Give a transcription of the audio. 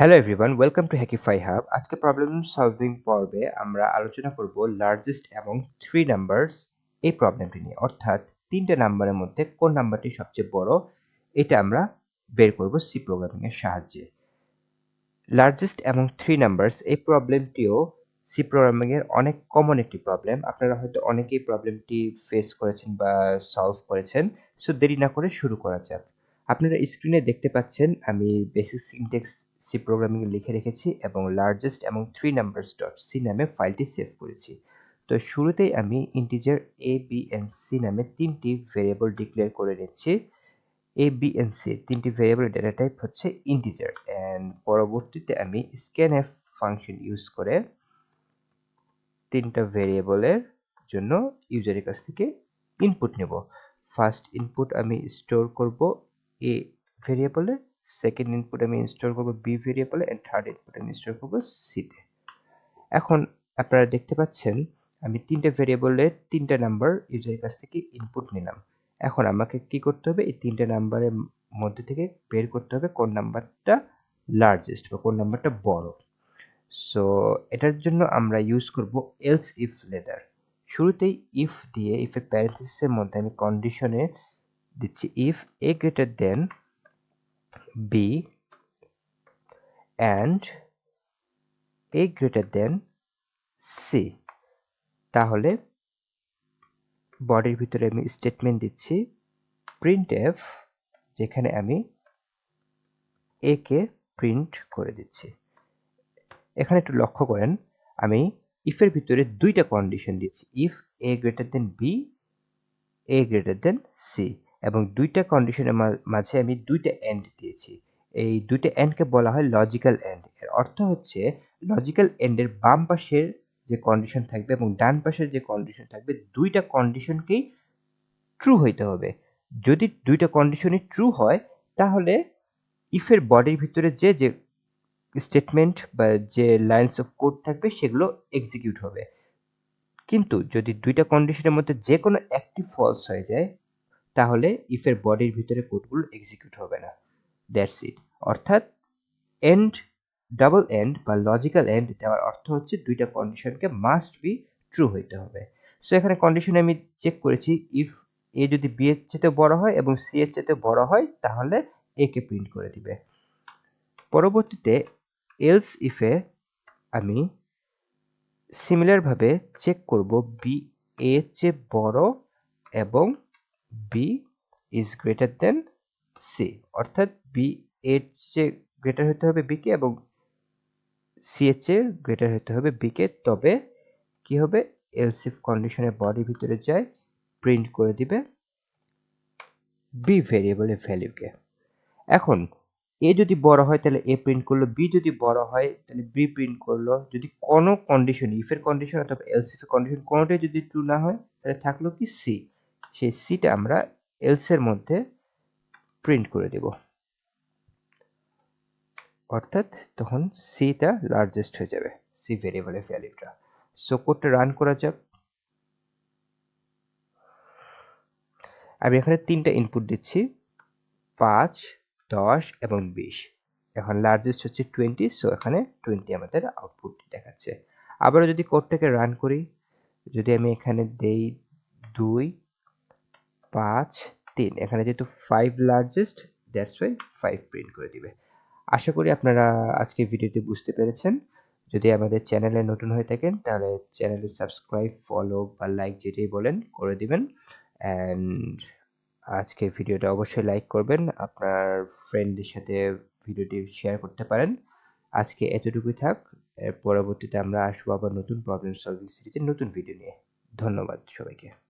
Hello everyone, welcome to Hackify hub. আজকে problem solving পর্বে আমরা আলোচনা করব লার্জেস্ট এবং 3 নাম্বারস এই প্রবলেমটি নিয়ে, অর্থাৎ তিনটে নাম্বারের মধ্যে কোন নাম্বারটি সবচেয়ে বড় এটা আমরা বের করব সি প্রোগ্রামিং এর সাহায্যে। লার্জেস্ট এবং 3 নাম্বারস এই প্রবলেমটিও সি প্রোগ্রামিং এর অনেক কমন একটি প্রবলেম। আপনারা হয়তো অনেকেই প্রবলেমটি ফেস করেছেন বা সলভ করেছেন। সো দেরি না করে শুরু করা যাক। আপনারা স্ক্রিনে দেখতে পাচ্ছেন আমি বেসিক সিনট্যাক্স সি প্রোগ্রামিং লিখে রেখেছি এবং লার্জেস্ট এবং 3 নাম্বারস ডট সি নামে ফাইলটি সেভ করেছি। তো শুরুতেই আমি integer a b and c নামে তিনটি ভেরিয়েবল ডিক্লেয়ার করে নিচ্ছি। এ বি এন্ড সি তিনটি ভেরিয়েবলের ডেটা টাইপ হচ্ছে ইন্টিজার, এন্ড পরবর্তীতে আমি scanf ফাংশন ইউজ করে তিনটা ভেরিয়েবলের জন্য ইউজারের কাছ থেকে ইনপুট নেব। ফার্স্ট ইনপুট আমি স্টোর করব এ ভেরিয়েবলে, সেকেন্ড ইনপুট আমি স্টোর করব বি ভেরিয়েবলে, এন্ড থার্ড ইনপুট আমি স্টোর করব সি তে। এখন আপনারা দেখতে পাচ্ছেন আমি তিনটা ভেরিয়েবলের তিনটা নাম্বার ইউজারের কাছ থেকে ইনপুট নিলাম। এখন আমাকে কি করতে হবে, এই তিনটা নাম্বারের মধ্যে থেকে বের করতে হবে কোন নাম্বারটা লার্জেস্ট বা কোন নাম্বারটা বড়। সো এটার জন্য আমরা ইউজ করব এলস ইফ লেদার। শুরুতেই ইফ দিয়ে ইফের প্যারেন্থেসিসের মধ্যে আমি কন্ডিশনে দিচ্ছি if a greater than b and a greater than c, তাহলে বডির ভিতরে আমি স্টেটমেন্ট দিচ্ছি printf, যেখানে আমি a কে প্রিন্ট করে দিচ্ছি। এখানে একটু লক্ষ্য করেন আমি ইফের ভিতরে দুইটা কন্ডিশন দিয়েছি, if a greater than b, a greater than c, এবং দুইটা কন্ডিশনের মাঝে আমি দুইটা এন্ড দিয়েছি। এই দুইটা এন্ডকে বলা হয় লজিক্যাল এন্ড। এর অর্থ হচ্ছে লজিক্যাল এন্ডের বাম পাশের যে কন্ডিশন থাকবে এবং ডান পাশের যে কন্ডিশন থাকবে দুইটা কন্ডিশনকেই ট্রু হইতে হবে। যদি দুইটা কন্ডিশনই ট্রু হয় তাহলে ইফের বডির ভিতরে যে স্টেটমেন্ট বা যে লাইনস অফ কোড থাকবে সেগুলো এক্সিকিউট হবে। কিন্তু যদি দুইটা কন্ডিশনের মধ্যে যে কোনো একটি ফলস হয়ে যায় তাহলে ইফের বডির ভিতরে কোডগুলো এক্সিকিউট হবে না। That's it. অর্থাৎ এন্ড, ডাবল এন্ড বা লজিক্যাল এন্ড দেওয়ার অর্থ হচ্ছে দুইটা কন্ডিশনকে মাস্ট বি ট্রু হইতে হবে। সো এখানে কন্ডিশনে আমি চেক করেছি ইফ এ যদি বি এর চেয়ে বড় হয় এবং সি এর চেয়ে বড় হয় তাহলে এ কে প্রিন্ট করে দিবে। পরবর্তীতে এলস ইফে আমি সিমিলার ভাবে চেক করব বি এ চেয়ে বড় এবং b is greater than c, অর্থাৎ বি এর চেয়ে গ্রেটার হতে হবে বি কে এবং সি এর চেয়ে গ্রেটার হতে হবে বি কে, তবে কি হবে এলস ইফ কন্ডিশনের বডির ভিতরে যায় প্রিন্ট করে দিবে বি ভেরিয়েবলের ভ্যালুকে। এখন এ যদি বড় হয় তাহলে এ প্রিন্ট করলো, বি যদি বড় হয় তাহলে বি প্রিন্ট করলো। যদি কোনো কন্ডিশন ইফের কন্ডিশন অথবা এলস ইফের কন্ডিশন কোনোটাই যদি ট্রু না হয় তাহলে থাকলো কি সি, সেই সিটা আমরা এলস এর মধ্যে প্রিন্ট করে দেব, অর্থাৎ তখন সিটা লার্জেস্ট হয়ে যাবে সি ভেরিয়েবলের ভ্যালুটা। সো কোডটা রান করা যাক। আমি এখানে তিনটা ইনপুট দিচ্ছি 5, 10 এবং 20। এখন লার্জেস্ট হচ্ছে 20, সো এখানে 20 আমাদের আউটপুট দেখাচ্ছে। আবারও যদি কোডটাকে রান করি, যদি আমি এখানে দেই 2, 5, 3, এখানে যেহেতু 5 লার্জেস্ট দ্যাটস ওয়াই 5 প্রিন্ট করে দিবে। আশা করি আপনারা আজকে ভিডিওটি বুঝতে পেরেছেন। যদি আমাদের চ্যানেলে নতুন হয়ে থাকেন তাহলে চ্যানেলে সাবস্ক্রাইব, ফলো বা লাইক যেটাই বলেন করে দিবেন। অ্যান্ড আজকে ভিডিওটা অবশ্যই লাইক করবেন, আপনার ফ্রেন্ডদের সাথে ভিডিওটি শেয়ার করতে পারেন। আজকে এতটুকুই থাক, এর পরবর্তীতে আমরা আসবো আবার নতুন প্রবলেম সলভিং সিরিজের নতুন ভিডিও নিয়ে। ধন্যবাদ সবাইকে।